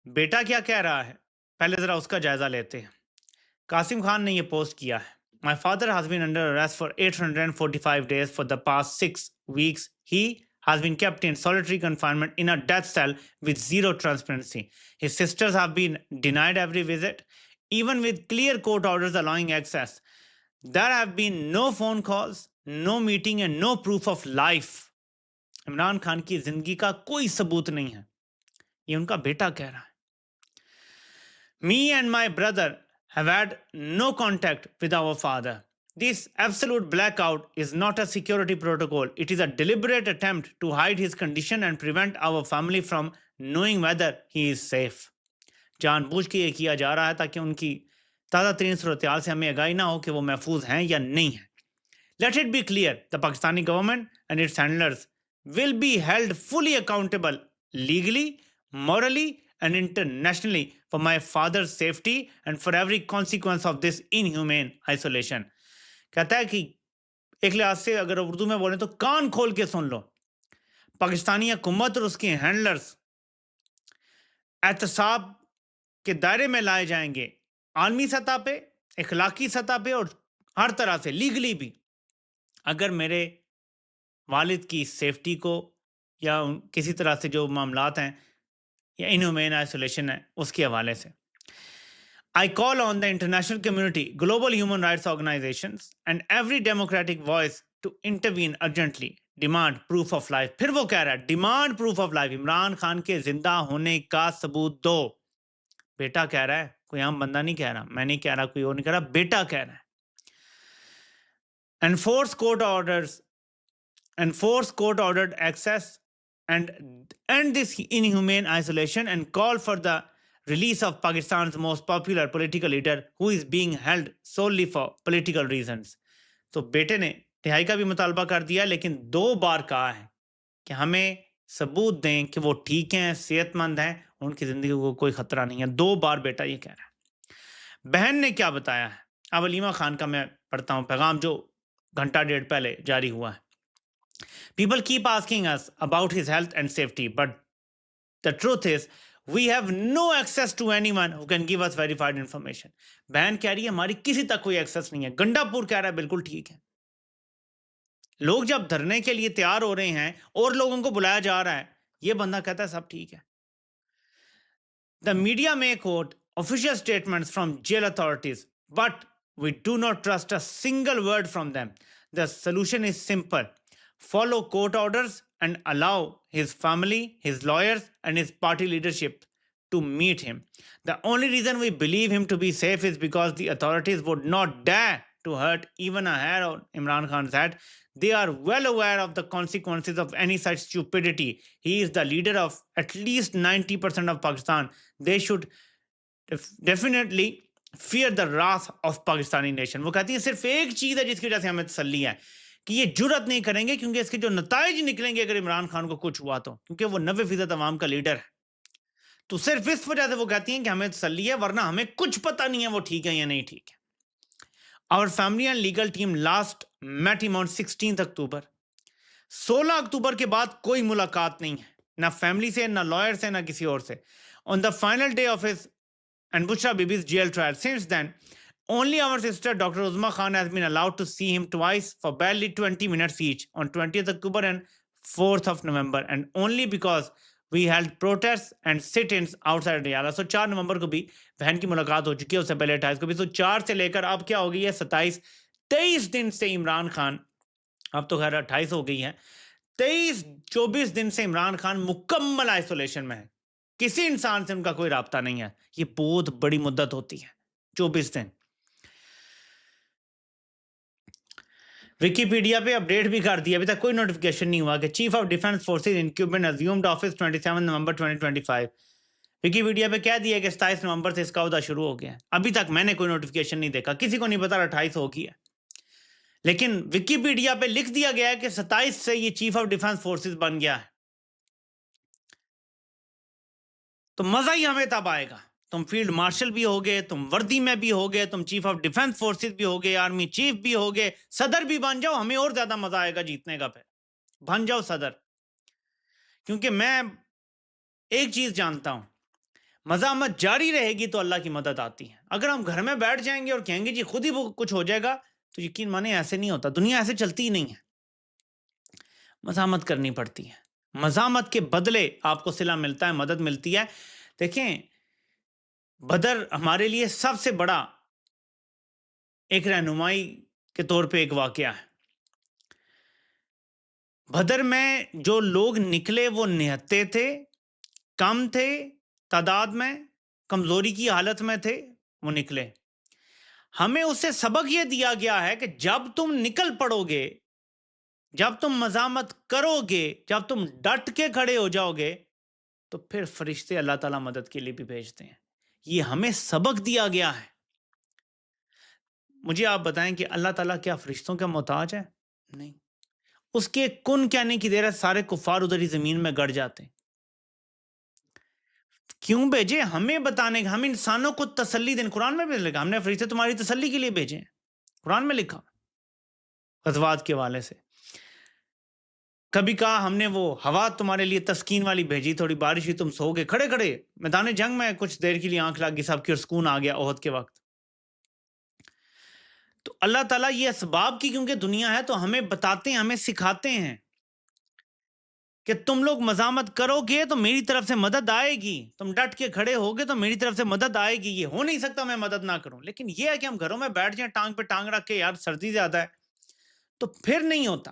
بیٹا کیا کہہ رہا ہے پہلے ذرا اس کا جائزہ لیتے ہیں۔ قاسم خان نے یہ پوسٹ کیا ہے: My father has been under arrest for 845 days for the past 6 weeks. He has been kept in solitary confinement in a death cell with zero transparency. His sisters have been denied every visit, even with clear court orders allowing access. There have been no phone calls, no meeting and no proof of life. Imran Khan کی زندگی کا کوئی ثبوت نہیں ہے، یہ ان کا بیٹا کہہ رہا ہے۔ Me and my brother have had no contact with our father. This absolute blackout is not a security protocol. It is a deliberate attempt to hide his condition and prevent our family from knowing whether he is safe. جان بوجھ کے یہ کیا جا رہا ہے تاکہ ان کی تازہ ترین صورتحال سے ہمیں آگاہی نہ ہو کہ وہ محفوظ ہیں یا نہیں ہیں۔ Let it be clear, the Pakistani government and its handlers will be held fully accountable legally, morally and internationally for my father's safety and for every consequence of this inhumane isolation. کہتا ہے کہ ایک لحاظ سے اگر اردو میں بولیں تو کان کھول کے سن لو، پاکستانی حکومت اور اس کے ہینڈلرز احتساب کے دائرے میں لائے جائیں گے، عالمی سطح پہ، اخلاقی سطح پہ اور ہر طرح سے لیگلی بھی، اگر میرے والد کی سیفٹی کو یا کسی طرح سے جو معاملات ہیں یا انہیومین آئسولیشن ہے اس کے حوالے سے۔ I call on the international community, global human rights organizations and every democratic voice to intervene urgently. Demand proof of life. پھر وہ کہہ رہا ہے demand proof of life, Imran Khan کے زندہ ہونے کا ثبوت دو۔ بیٹا کہہ رہا ہے، کوئی عام بندہ نہیں کہہ رہا، میں نہیں کہہ رہا، کوئی اور نہیں کہہ رہا، بیٹا کہہ رہا ہے۔ Enforce court ordered access and end this inhumane isolation and call for the release of Pakistan's most popular political leader who is being held solely for political reasons. تو بیٹے نے رہائی کا بھی مطالبہ کر دیا، لیکن 2 بار کہا ہے کہ ہمیں ثبوت دیں کہ وہ ٹھیک ہیں، صحت مند ہیں، ان کی زندگی کو کوئی خطرہ نہیں ہے۔ 2 بار بیٹا یہ کہہ رہا ہے۔ بہن نے کیا بتایا ہے؟ اب علیمہ خان کا میں پڑھتا ہوں پیغام جو گھنٹہ ڈیڑھ پہلے جاری ہوا ہے۔ People keep asking us about his health and safety, but the truth is we have no access to anyone who can give us verified information. بہن کہہ رہی ہے ہماری کسی تک کوئی ایکسس نہیں ہے۔ گنڈا پور کہہ رہا ہے بالکل ٹھیک ہے۔ لوگ جب دھرنے کے لیے تیار ہو رہے ہیں اور لوگوں کو بلایا جا رہا ہے، یہ بندہ کہتا ہے سب ٹھیک ہے۔ The media may quote official statements from jail authorities, but we do not trust a single word from them. The solution is simple. Follow court orders and allow his family, his lawyers, and his party leadership to meet him. The only reason we believe him to be safe is because the authorities would not dare to hurt even a hair on Imran Khan's head. They are well aware of the consequences of any such stupidity. He is the leader of at least 90% of Pakistan. They should definitely fear the wrath of Pakistani nation. وہ کہتی ہیں صرف ایک چیز ہے جس کی وجہ سے ہمیں تسلی ہے کہ یہ جرت نہیں کریں گے، کیونکہ اس کے جو نتائج نکلیں گے اگر عمران خان کو کچھ ہوا تو، کیونکہ وہ 90% عوام کا لیڈر ہے، تو صرف اس وجہ سے وہ کہتی ہیں کہ ہمیں تسلی ہے، ورنہ ہمیں کچھ پتہ نہیں ہے وہ ٹھیک ہے یا نہیں ٹھیک ہے۔ Our family and legal team last met him on 16 اکتوبر۔ 16 اکتوبر کے بعد کوئی ملاقات نہیں ہے، نہ فیملی سے، نہ لائر سے، نہ کسی اور سے۔ On the final day of his and Bushra Bibi's jail trial, since then, only our sister Dr. Uzma Khan has been allowed to see him twice for barely 20 minutes each, on 20th October and 4th of November, and only because we held protests and sit-ins outside Riyadh. So 4 نومبر کو بھی بہن کی ملاقات ہو چکی ہے، اس سے پہلے 28 کو بھی۔ تو 4 سے لے کر اب کیا ہو گئی ہے 27، 23 دن سے عمران خان، اب تو خیر 28 ہو گئی ہے، 23-24 دن سے عمران خان مکمل آئسولیشن میں ہے، کسی انسان سے ان کا کوئی رابطہ نہیں ہے۔ یہ بہت بڑی مدت ہوتی ہے، 24 دن۔ ویکیپیڈیا پہ اپڈیٹ بھی کر دیا، ابھی تک کوئی نوٹیفیکیشن نہیں ہوا کہ chief of defence forces incumbent assumed office 27 November 2025۔ Wikipedia پہ کہہ دیا کہ 27 نومبر سے اس کا عہدہ شروع ہو گیا ہے۔ ابھی تک میں نے کوئی نوٹیفیکیشن نہیں دیکھا، کسی کو نہیں پتا 28 ہو گئی ہے، لیکن ویکیپیڈیا پہ لکھ دیا گیا ہے کہ 27 سے یہ چیف آف ڈیفنس فورسز بن گیا ہے۔ تو مزہ ہی ہمیں تب آئے گا، تم فیلڈ مارشل بھی ہوگے، تم وردی میں بھی ہوگے، تم چیف آف ڈیفنس فورسز بھی ہوگے، آرمی چیف بھی ہوگے، صدر بھی بن جاؤ، ہمیں اور زیادہ مزہ آئے گا جیتنے کا۔ پھر بن جاؤ صدر، کیونکہ میں ایک چیز جانتا ہوں، مزاحمت جاری رہے گی تو اللہ کی مدد آتی ہے. اگر ہم گھر میں بیٹھ جائیں گے اور کہیں گے جی خود ہی وہ کچھ ہو جائے گا تو یقین مانے ایسے نہیں ہوتا. دنیا ایسے چلتی ہی نہیں ہے. مزاحمت کرنی پڑتی ہے. مزاحمت کے بدلے آپ کو صلہ ملتا ہے, مدد ملتی ہے. دیکھیں بدر ہمارے لیے سب سے بڑا ایک رہنمائی کے طور پہ ایک واقعہ ہے. بدر میں جو لوگ نکلے وہ نہتے تھے, کم تھے تعداد میں, کمزوری کی حالت میں تھے, وہ نکلے. ہمیں اس سے سبق یہ دیا گیا ہے کہ جب تم نکل پڑو گے, جب تم مزاحمت کرو گے, جب تم ڈٹ کے کھڑے ہو جاؤ گے تو پھر فرشتے اللہ تعالیٰ مدد کے لیے بھی بھیجتے ہیں. یہ ہمیں سبق دیا گیا ہے. مجھے آپ بتائیں کہ اللہ تعالیٰ کیا فرشتوں کا محتاج ہے؟ نہیں. اس کے کن کہنے کی دیر ہے سارے کفار ادھر ہی زمین میں گڑ جاتے ہیں. کیوں بھیجے؟ ہمیں بتانے کا. ہم انسانوں کو تسلی دیں. قرآن میں بھی لکھا ہم نے فرشتے تمہاری تسلی کے لیے بھیجے ہیں. قرآن میں لکھا غزوات کے حوالے سے. کبھی کہا ہم نے وہ ہوا تمہارے لیے تسکین والی بھیجی, تھوڑی بارش ہوئی تم سو گئے کھڑے کھڑے میدان جنگ میں, کچھ دیر کے لیے آنکھ لگ گئی سب کی اور سکون آ گیا احد کے وقت. تو اللہ تعالیٰ یہ اسباب کی کیونکہ دنیا ہے تو ہمیں بتاتے ہیں, ہمیں سکھاتے ہیں کہ تم لوگ مزاحمت کرو گے تو میری طرف سے مدد آئے گی, تم ڈٹ کے کھڑے ہوگے تو میری طرف سے مدد آئے گی. یہ ہو نہیں سکتا میں مدد نہ کروں. لیکن یہ ہے کہ ہم گھروں میں بیٹھ جائیں ٹانگ پہ ٹانگ رکھ کے, یار سردی زیادہ ہے, تو پھر نہیں ہوتا.